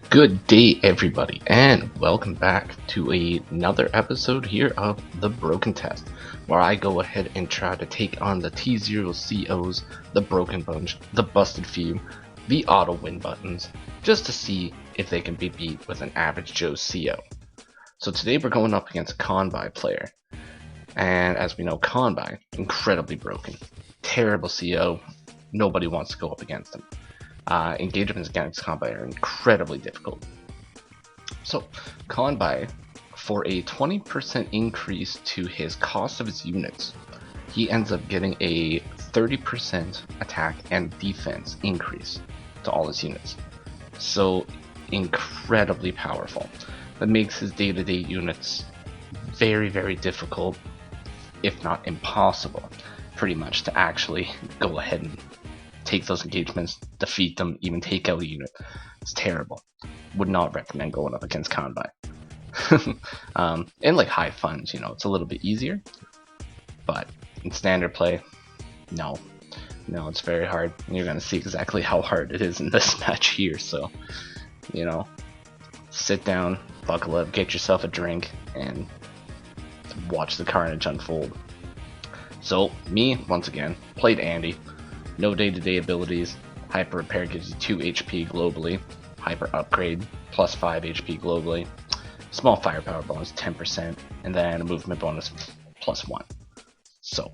Good day, everybody, and welcome back to another episode here of The Broken Test, where I go ahead and try to take on the T0COs, the Broken Bunch, the Busted Few, the Auto Win Buttons, just to see if they can be beat with an average Joe CO. So today we're going up against a Kanbei player, and as we know, Kanbei, incredibly broken, terrible CO, nobody wants to go up against him. Engagements against Kanbei are incredibly difficult. So, Kanbei, for a 20% increase to his cost of his units, he ends up getting a 30% attack and defense increase to all his units. So, incredibly powerful. That makes his day-to-day units very, very difficult, if not impossible, pretty much, to actually go ahead and take those engagements, defeat them, even take out a unit. It's terrible. Would not recommend going up against Kanbei. In like high funds, it's a little bit easier, but in standard play, no, it's very hard. And you're gonna see exactly how hard it is in this match here. So, sit down, buckle up, get yourself a drink, and watch the carnage unfold. So, me, once again, played Andy. No day-to-day abilities. Hyper Repair gives you 2 HP globally. Hyper Upgrade plus 5 HP globally. Small Firepower bonus 10%, and then a movement bonus plus 1. So,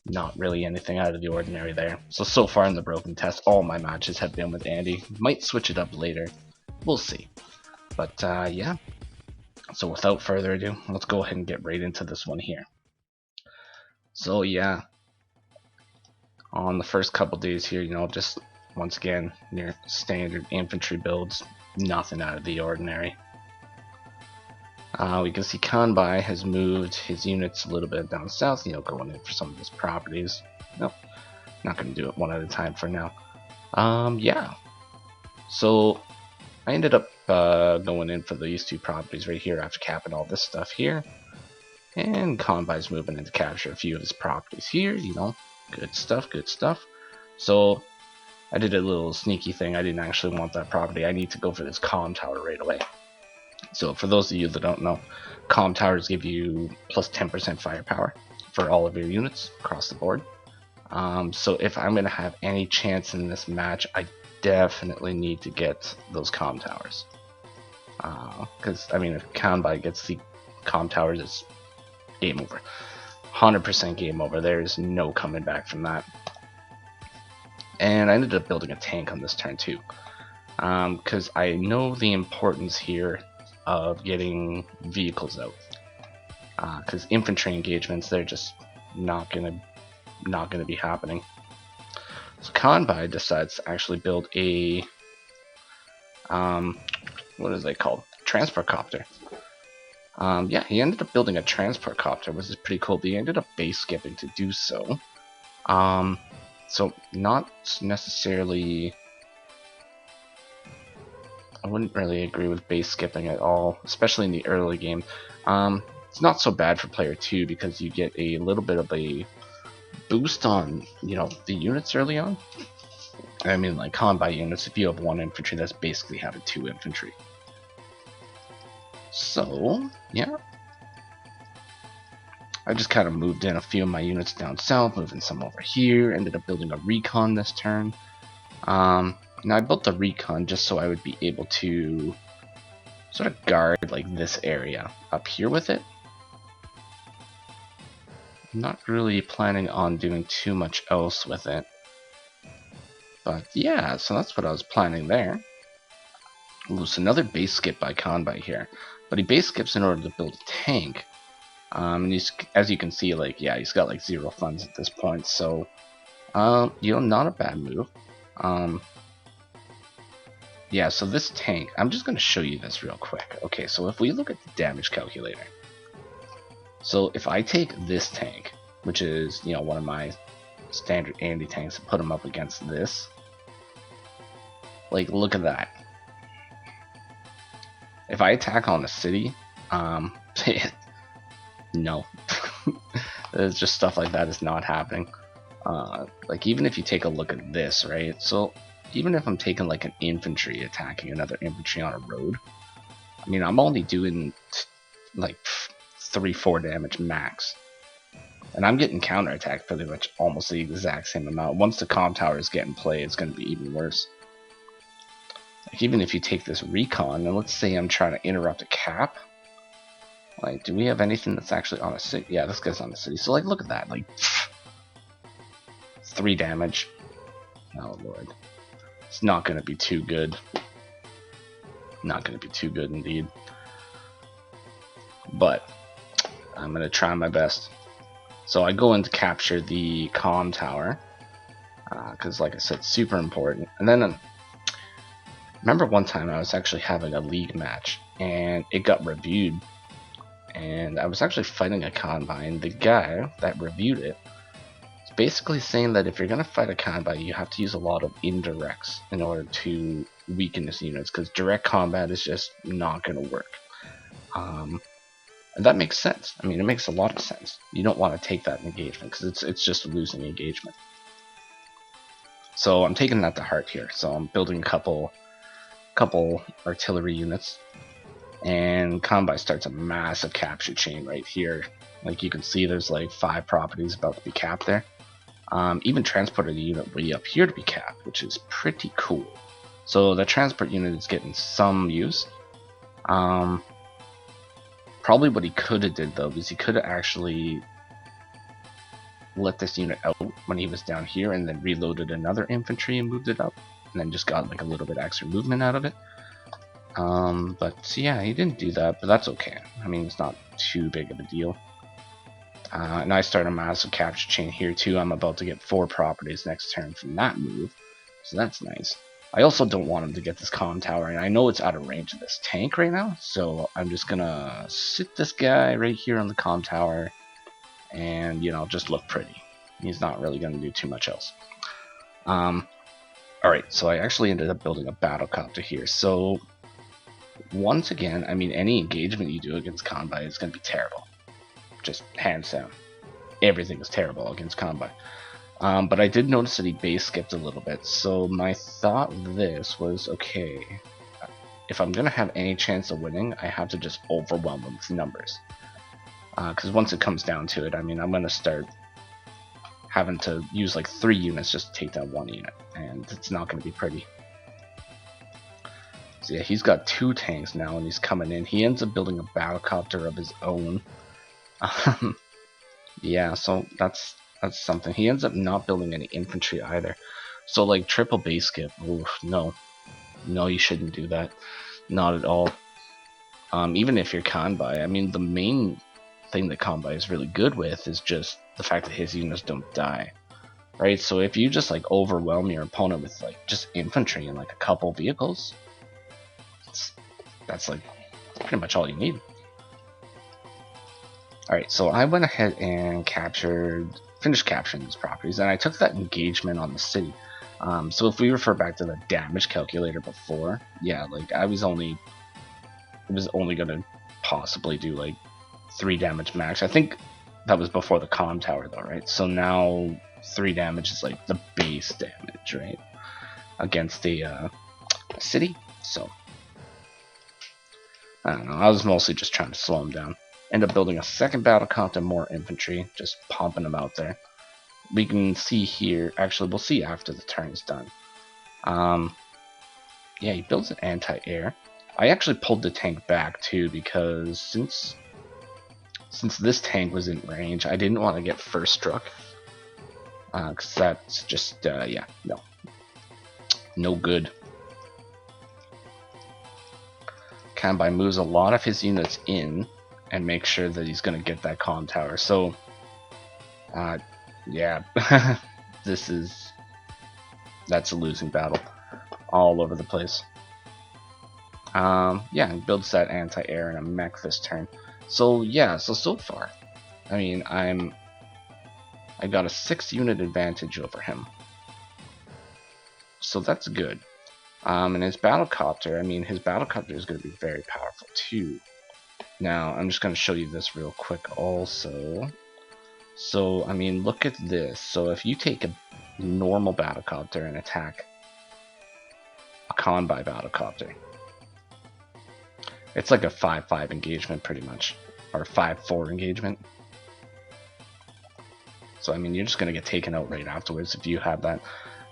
not really anything out of the ordinary there. So far in the Broken Test, all my matches have been with Andy. Might switch it up later. We'll see. But yeah. So without further ado, let's go ahead and get right into this one here. So yeah. On the first couple days here, just once again, your standard infantry builds, nothing out of the ordinary. We can see Kanbei has moved his units a little bit down south, going in for some of his properties. Nope, not going to do it one at a time for now. Yeah. So I ended up going in for these 2 properties right here after capping all this stuff here. And Kanbei's moving in to capture a few of his properties here, Good stuff. So I did a little sneaky thing. I didn't actually want that property. I need to go for this comm tower right away. So for those of you that don't know, comm towers give you plus 10% firepower for all of your units across the board. So if I'm going to have any chance in this match, I definitely need to get those comm towers. Because, if Kanbei gets the comm towers, it's game over. 100% game over. There's no coming back from that. And I ended up building a tank on this turn too, because I know the importance here of getting vehicles out. Because infantry engagements, they're just not gonna be happening. So Kanbei decides to actually build a what is it called? Transport copter. Yeah, he ended up building a transport copter, which is pretty cool, but he ended up base skipping to do so. So not necessarily, I wouldn't really agree with base skipping at all, especially in the early game. It's not so bad for player 2 because you get a little bit of a boost on, the units early on. Like Kanbei units, if you have 1 infantry, that's basically having 2 infantry. So, yeah. I just kind of moved in a few of my units down south, moving some over here, ended up building a recon this turn. Now I built the recon just so I would be able to sort of guard like this area up here with it. I'm not really planning on doing too much else with it. But yeah, so that's what I was planning there. Ooh, so another base skip by Kanbei here. But he base skips in order to build a tank. And as you can see, he's got like 0 funds at this point, so not a bad move. Yeah, so this tank, I'm just gonna show you this real quick. Okay, so if we look at the damage calculator, so if I take this tank, which is one of my standard Andy tanks, and put him up against this, look at that. If I attack on a city, no. It's just stuff like that is not happening. Even if you take a look at this, right? So even if I'm taking like an infantry attacking another infantry on a road, I mean, I'm only doing like 3-4 damage max. And I'm getting counterattacked pretty much almost the exact same amount. Once the comm towers get in play, it's going to be even worse. Like, even if you take this recon, and let's say I'm trying to interrupt a cap. Like, do we have anything that's actually on a city? Yeah, this guy's on the city. So, like, look at that. Like, 3 damage. Oh, Lord. It's not going to be too good. Not going to be too good indeed. But I'm going to try my best. So I go in to capture the comm tower. Because, like I said, super important. And then, remember one time I was actually having a league match. And it got reviewed. And I was actually fighting a Kanbei. And the guy that reviewed it is basically saying that if you're going to fight a Kanbei, you have to use a lot of indirects in order to weaken his units. Because direct combat is just not going to work. And that makes sense. I mean, it makes a lot of sense. You don't want to take that engagement because it's just a losing engagement. So I'm taking that to heart here. So I'm building a couple artillery units, and Kanbei starts a massive capture chain right here. Like you can see, there's like 5 properties about to be capped there. Even transported a unit way up here to be capped, which is pretty cool. So the transport unit is getting some use. Probably what he could have did though is he could have actually let this unit out when he was down here and then reloaded another infantry and moved it up and then just got like a little bit extra movement out of it. But yeah, he didn't do that, but that's okay. I mean, it's not too big of a deal. And I start a massive capture chain here too. I'm about to get 4 properties next turn from that move, so that's nice. I also don't want him to get this comm tower, and I know it's out of range of this tank right now, so I'm just gonna sit this guy right here on the comm tower and, you know, just look pretty. He's not really gonna do too much else. Alright, so I actually ended up building a battlecopter here. So, once again, I mean, any engagement you do against Kanbei is gonna be terrible. Just hands down. Everything is terrible against Kanbei. But I did notice that he base skipped a little bit, so my thought this was, okay, if I'm going to have any chance of winning, I have to just overwhelm him with numbers. Because once it comes down to it, I mean, I'm going to start having to use like 3 units just to take down 1 unit, and it's not going to be pretty. So yeah, he's got 2 tanks now, and he's coming in. He ends up building a battlecopter of his own. Yeah, so that's something. He ends up not building any infantry either. So like triple base skip, oof, no, you shouldn't do that. Not at all. Even if you're Kanbei, I mean, the main thing that Kanbei is really good with is just the fact that his units don't die, right? So if you just like overwhelm your opponent with like just infantry and like a couple vehicles, that's like pretty much all you need. Alright, so I went ahead and finished capturing these properties, and I took that engagement on the city. So if we refer back to the damage calculator before, yeah, like it was only gonna possibly do like 3 damage max. I think that was before the comm tower though, right? So now 3 damage is like the base damage, right? Against the city. So I don't know, I was mostly just trying to slow him down. End up building a second battlecopter, more infantry, just pumping them out there. We can see here, actually we'll see after the turn is done. Yeah, he builds an anti-air. I actually pulled the tank back too because since this tank was in range, I didn't want to get first struck. Because that's just, yeah, no good. Kanbei moves a lot of his units in and make sure that he's going to get that comm tower. So, yeah, that's a losing battle all over the place. Yeah, he builds that anti-air and a mech this turn. So yeah, so far, I mean, I got a 6 unit advantage over him. So that's good. And his battlecopter, I mean, his battlecopter is going to be very powerful too. Now, I'm just going to show you this real quick also. So, I mean, look at this. So if you take a normal battlecopter and attack Kanbei battlecopter. It's like a 5-5 engagement pretty much, or 5-4 engagement. So I mean, you're just gonna get taken out right afterwards if you have that.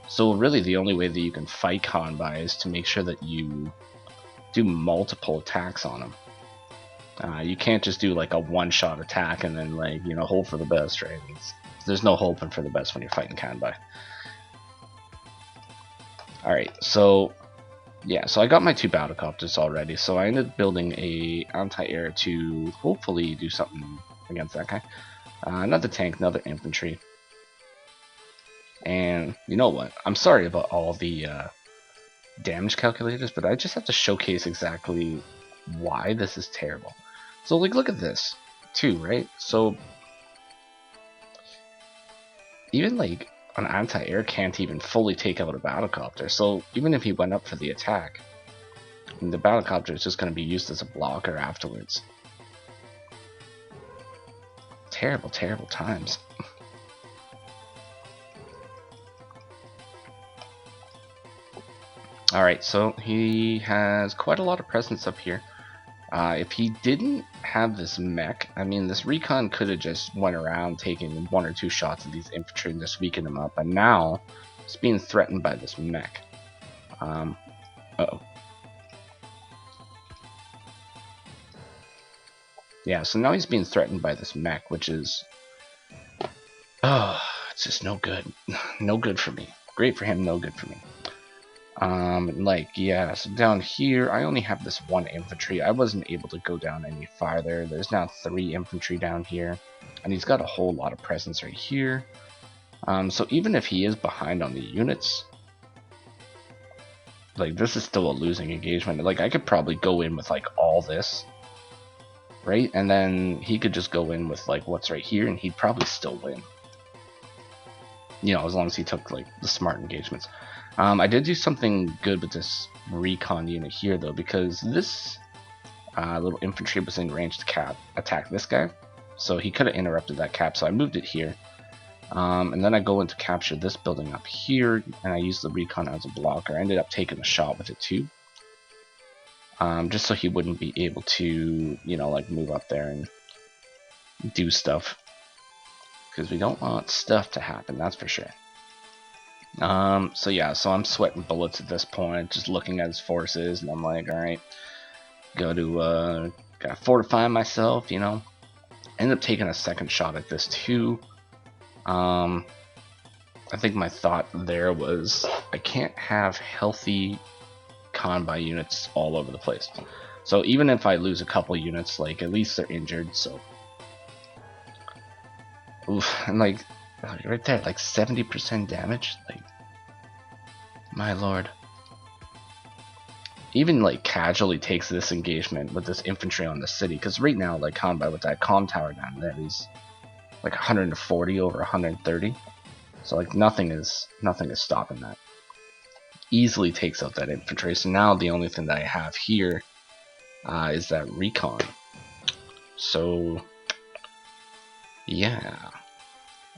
So really the only way that you can fight Kanbei is to make sure that you do multiple attacks on him. You can't just do like a one-shot attack and then like, you know, hope for the best, right? There's no hoping for the best when you're fighting Kanbei. Alright, so yeah, so I got my 2 battlecopters already, so I ended up building a anti-air to hopefully do something against that guy. Another tank, another infantry. And you know what? I'm sorry about all the damage calculators, but I just have to showcase exactly why this is terrible. So like, look at this too, right? So even like an anti-air can't even fully take out a battlecopter. So even if he went up for the attack, the battlecopter is just going to be used as a blocker afterwards. Terrible, terrible times. Alright, so he has quite a lot of presence up here. If he didn't have this mech, I mean, this recon could have just went around taking 1 or 2 shots at these infantry and just weakened them up. But now, it's being threatened by this mech. Uh-oh. Yeah, so now he's being threatened by this mech, which is... oh, it's just no good. No good for me. Great for him, no good for me. Like, yeah, so down here, I only have this 1 infantry. I wasn't able to go down any farther. There's now 3 infantry down here, and he's got a whole lot of presence right here. So even if he is behind on the units, like, this is still a losing engagement. Like, I could probably go in with, like, all this, right? And then he could just go in with, like, what's right here, and he'd probably still win. You know, as long as he took, like, the smart engagements. I did do something good with this recon unit here, though, because this little infantry was in range to attack this guy. So he could have interrupted that cap, so I moved it here. And then I go in to capture this building up here, and I use the recon as a blocker. I ended up taking a shot with it, too. Just so he wouldn't be able to, you know, like, move up there and do stuff. Because we don't want stuff to happen, that's for sure. So yeah, so I'm sweating bullets at this point, just looking at his forces, and I'm like, alright, gotta fortify myself, you know. Ended up taking a second shot at this too. I think my thought there was, I can't have healthy Kanbei units all over the place. So even if I lose a couple units, like, at least they're injured, so. Oof, and like, right there, like 70% damage, like, my lord. Even like casually takes this engagement with this infantry on the city, because right now, like, Kanbei with that comm tower down there, he's like 140 over 130, so like nothing is stopping that. Easily takes out that infantry. So now the only thing that I have here is that recon. So yeah,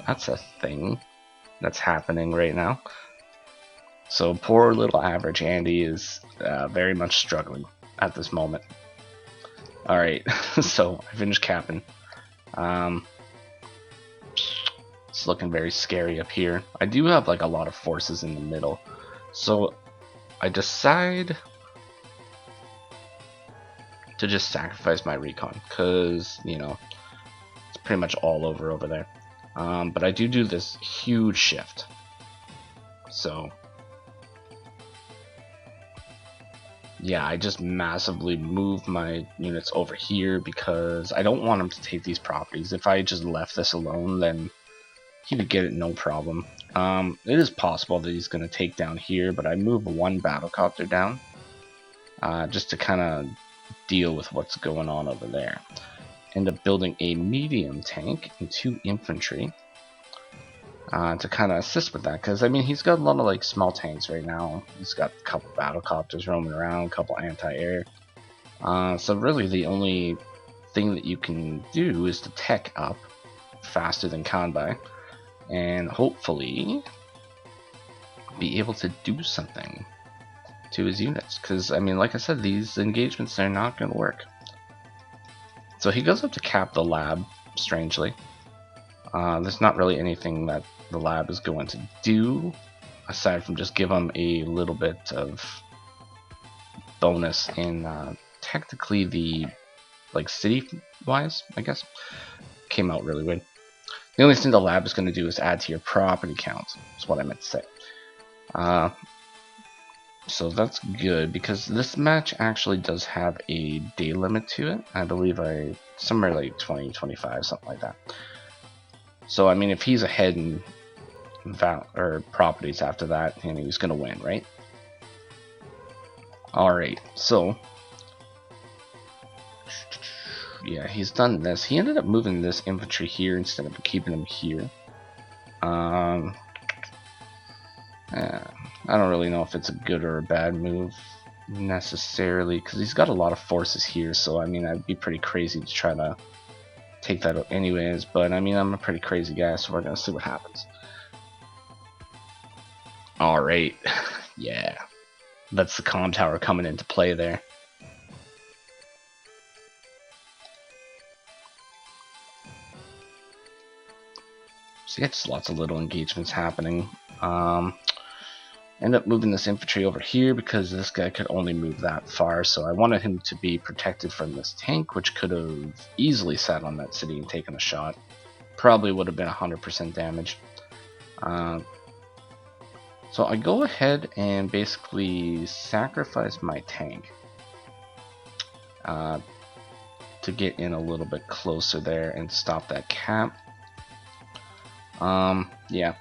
that's a thing that's happening right now. So poor little average Andy is very much struggling at this moment. Alright, so I finished capping. It's looking very scary up here. I do have like a lot of forces in the middle. So I decide to just sacrifice my recon, because, you know, it's pretty much all over there. But I do this huge shift. So yeah, I just massively move my units over here because I don't want him to take these properties. If I just left this alone, then he would get it no problem. It is possible that he's going to take down here, but I move 1 battlecopter down just to kind of deal with what's going on over there. End up building a medium tank and 2 infantry to kind of assist with that, because I mean, he's got a lot of like small tanks right now. He's got a couple battlecopters roaming around, a couple anti-air. So really the only thing that you can do is to tech up faster than Kanbei and hopefully be able to do something. to his units, because I mean, like I said, these engagements are not going to work. So he goes up to cap the lab, strangely. There's not really anything that the lab is going to do, aside from just give him a little bit of bonus in technically the like city-wise, I guess. Came out really weird. The only thing the lab is going to do is add to your property count, is what I meant to say. So that's good, because this match actually does have a day limit to it. I believe somewhere like 20, 25, something like that. So I mean, if he's ahead in properties after that, he's gonna win, right? Alright, so yeah, he's done this. He ended up moving this infantry here instead of keeping him here. I don't really know if it's a good or a bad move necessarily, because he's got a lot of forces here, so I mean, I'd be pretty crazy to try to take that out anyways, but I mean, I'm a pretty crazy guy, so we're gonna see what happens. Alright, yeah, that's the comm tower coming into play there. So yeah, just lots of little engagements happening. End up moving this infantry over here because this guy could only move that far, so I wanted him to be protected from this tank, which could have easily sat on that city and taken a shot. Probably would have been 100% damage. So I go ahead and basically sacrifice my tank to get in a little bit closer there and stop that cap. Yeah,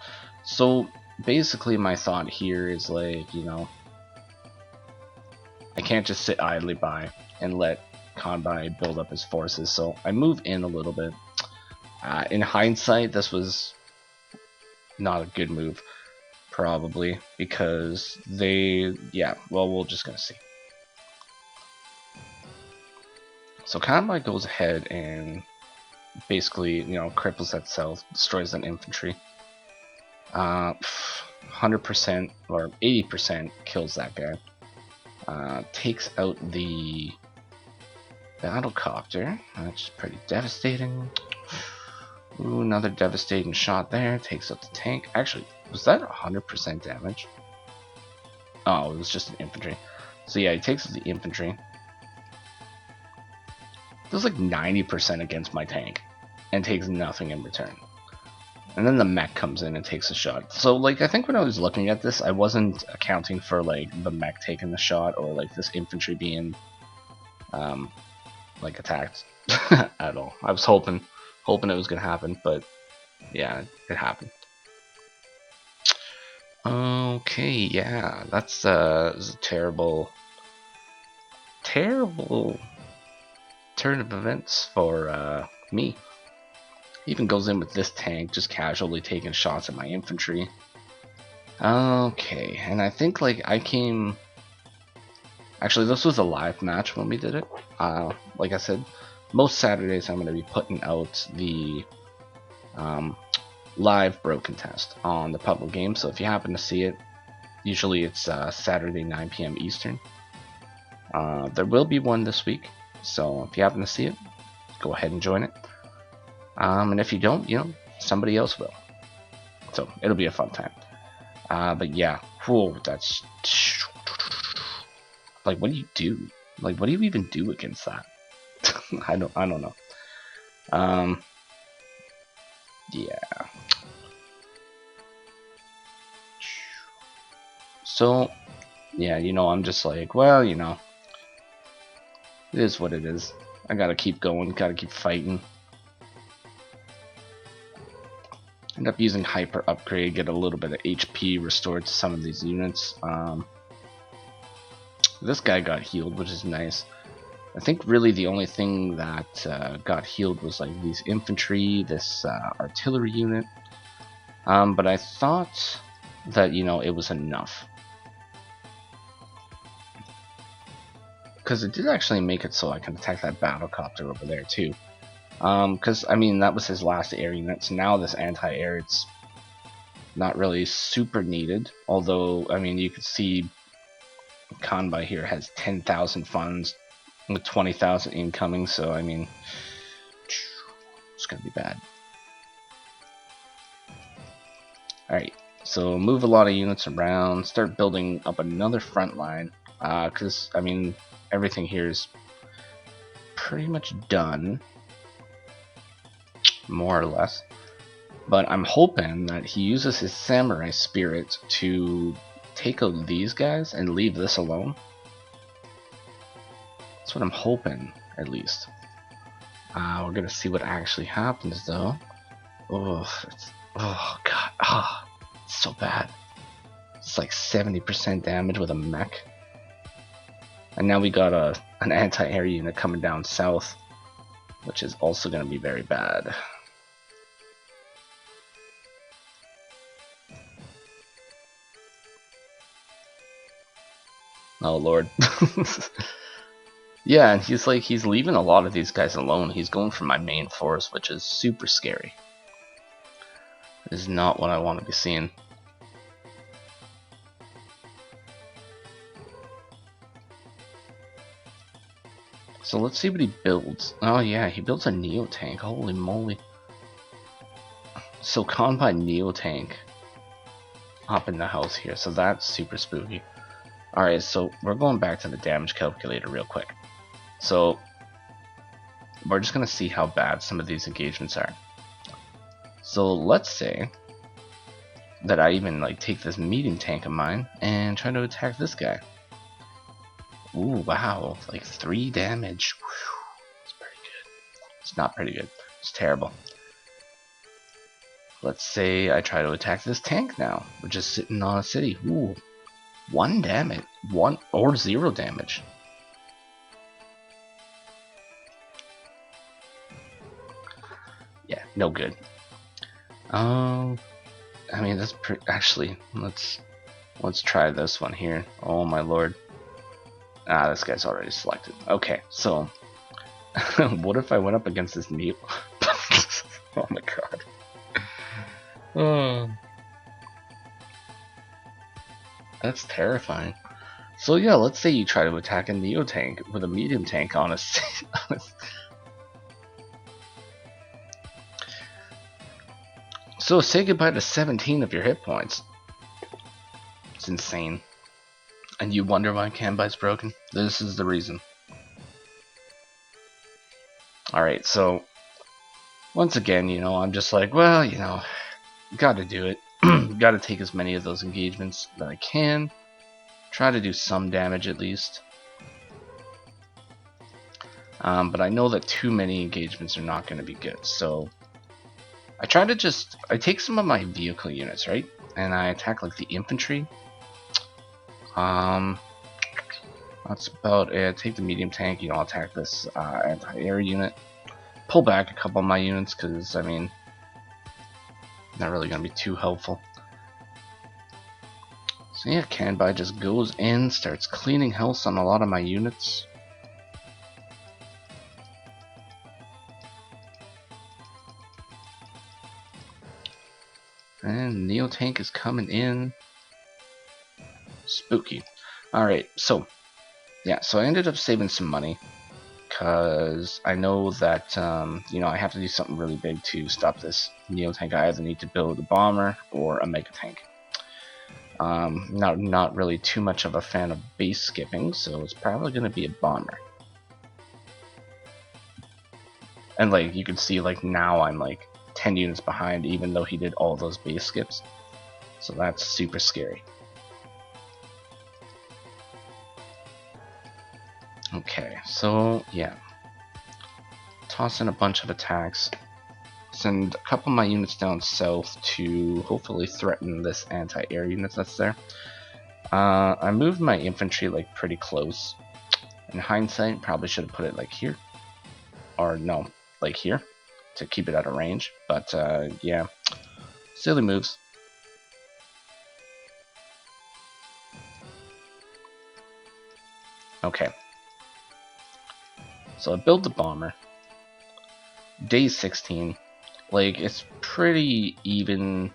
so basically my thought here is like, I can't just sit idly by and let Kanbei build up his forces, so I move in a little bit. In hindsight, this was not a good move, probably, because we're just gonna see. So Kanbei goes ahead and basically, cripples that cell, destroys that infantry. 100% or 80% kills that guy. Takes out the battlecopter, which is pretty devastating. Ooh, another devastating shot there. Takes out the tank. Actually, was that 100% damage? Oh, it was just an infantry. So yeah, he takes out the infantry. Does like 90% against my tank, and takes nothing in return. And then the mech comes in and takes a shot. So like, I think when I was looking at this, I wasn't accounting for like the mech taking the shot or like this infantry being like attacked at all. I was hoping it was gonna happen, but yeah, it happened. Okay, yeah, that's a terrible turn of events for me. Even goes in with this tank, just casually taking shots at my infantry. Okay, and I think like actually this was a live match when we did it. Like I said, most Saturdays I'm going to be putting out the live broken test on the public game, so if you happen to see it, usually it's Saturday 9 p.m. Eastern. There will be one this week, so if you happen to see it, go ahead and join it. And if you don't, somebody else will. So it'll be a fun time. But yeah, whoa, that's like, what do you do? Like, what do you even do against that? I don't know. Yeah. So, yeah, I'm just like, well, it is what it is. I gotta keep going, gotta keep fighting. End up using hyper upgrade, get a little bit of HP restored to some of these units. This guy got healed, which is nice. I think really the only thing that got healed was like these infantry, this artillery unit. But I thought that it was enough, because it did actually make it so I can attack that battlecopter over there too. Because I mean, that was his last air unit, so now this anti-air, it's not really super needed. Although I mean, you could see Kanbei here has 10,000 funds with 20,000 incoming, so I mean, it's gonna be bad. Alright, so move a lot of units around, start building up another front line, because, I mean, everything here is pretty much done, more or less. But I'm hoping that he uses his samurai spirit to take out these guys and leave this alone. That's what I'm hoping, at least. We're gonna see what actually happens, though. Oh, god, it's so bad. It's like 70% damage with a mech. And now we got an anti-air unit coming down south, which is also gonna be very bad. Oh lord. Yeah, and he's leaving a lot of these guys alone. He's going for my main force, which is super scary. This is not what I want to be seeing. So let's see what he builds. Oh yeah, he builds a Neo tank. Holy moly. So Kanbei Neo tank up in the house here. So that's super spooky. Alright, so we're going back to the damage calculator real quick. So we're just gonna see how bad some of these engagements are. So let's say that I even like take this medium tank of mine and try to attack this guy. Ooh, wow, like 3 damage. Whew. It's pretty good. It's not pretty good. It's terrible. Let's say I try to attack this tank now. We're just sitting on a city. Ooh, 1 damage. 1 or 0 damage. Yeah, no good. I mean, that's pretty. Actually, let's try this one here. Oh my lord. Ah, this guy's already selected. Okay, so what if I went up against this Neo? Oh my god. Oh, that's terrifying. So yeah, let's say you try to attack a Neo tank with a medium tank on a. So say goodbye to 17 of your hit points. It's insane. And you wonder why Kanbei's broken? This is the reason. Alright, so once again, you know, I'm just like, well, you know, gotta do it. Gotta take as many of those engagements that I can. Try to do some damage at least. But I know that too many engagements are not going to be good, so I try to I take some of my vehicle units, right? And I attack like the infantry. That's about it. Take the medium tank, you know, attack this anti-air unit. Pull back a couple of my units, because, I mean, not really going to be too helpful. So yeah, Kanbei just goes in, starts cleaning house on a lot of my units. And Neo Tank is coming in. Spooky. Alright, so yeah, so I ended up saving some money, because I know that, you know, I have to do something really big to stop this Neo Tank. I either need to build a bomber or a mega tank. Not really too much of a fan of base skipping, so it's probably going to be a bomber. And like you can see, like now I'm like 10 units behind, even though he did all those base skips. So that's super scary. Okay, so yeah, toss in a bunch of attacks. Send a couple of my units down south to hopefully threaten this anti-air unit that's there. I moved my infantry like pretty close. In hindsight, probably should have put it like here. Or no, like here, to keep it out of range. But yeah, silly moves. Okay. So I built the bomber. Day 16. Like, it's pretty even,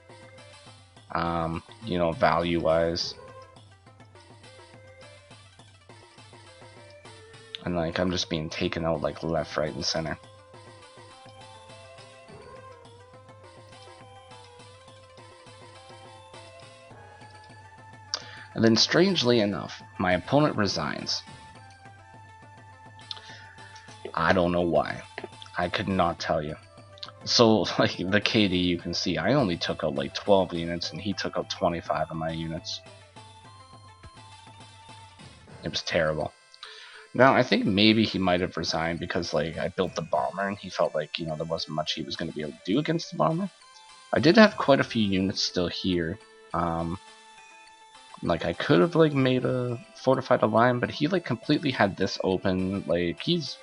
you know, value-wise. And like I'm just being taken out like left, right, and center. And then strangely enough, my opponent resigns. I don't know why. I could not tell you. So like the KD, you can see I only took out like 12 units and he took out 25 of my units. It was terrible. Now I think maybe he might have resigned because like I built the bomber and he felt like, you know, there wasn't much he was going to be able to do against the bomber. I did have quite a few units still here. Like I could have like made a fortified a line, but he like completely had this open. Like he's,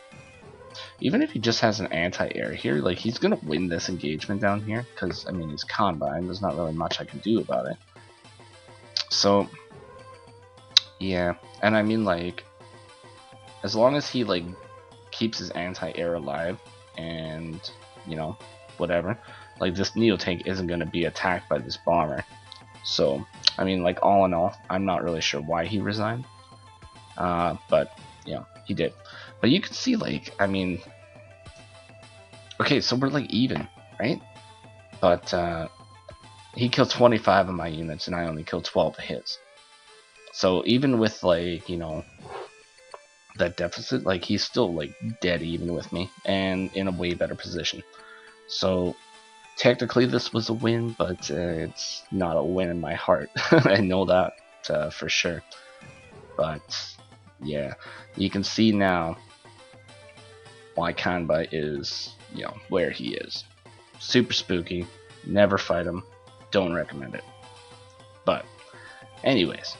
even if he just has an anti-air here, like he's gonna win this engagement down here because I mean he's Kanbei and there's not really much I can do about it. So yeah, and I mean like as long as he like keeps his anti-air alive and you know whatever, like this Neo tank isn't gonna be attacked by this bomber. So I mean like all in all, I'm not really sure why he resigned, but you know he did. But you can see like I mean, okay, so we're like even, right? But he killed 25 of my units and I only killed 12 of his. So even with like, you know, that deficit, like he's still like dead even with me and in a way better position. So technically this was a win, but it's not a win in my heart. I know that for sure. But yeah, you can see now why Kanbei is, you know, where he is. Super spooky. Never fight him. Don't recommend it. But anyways,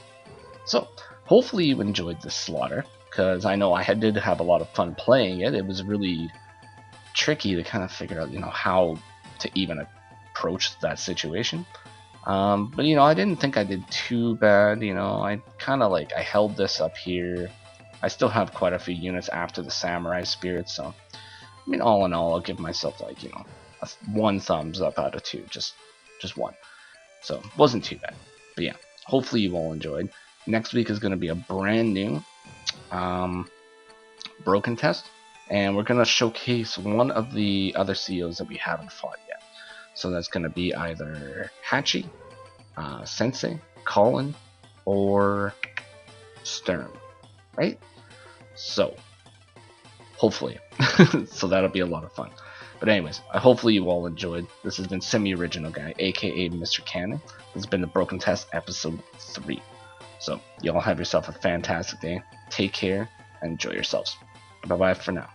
so hopefully you enjoyed this slaughter, because I know I did have a lot of fun playing it. It was really tricky to kind of figure out, you know, how to even approach that situation. But you know, I didn't think I did too bad. You know, I kind of like I held this up here. I still have quite a few units after the samurai spirit, so I mean, all in all, I'll give myself like, you know, one thumbs up out of two, just one. So wasn't too bad. But yeah, hopefully you all enjoyed. Next week is going to be a brand new broken test, and we're going to showcase one of the other COs that we haven't fought yet. So that's going to be either Hachi, Sensei, Colin, or Stern, right? So hopefully, so that'll be a lot of fun. But anyways, hopefully you all enjoyed. This has been Semi-Original Guy, aka Mr. Cannon. This has been the Broken Test episode 3. So y'all have yourself a fantastic day. Take care and enjoy yourselves. Bye bye for now.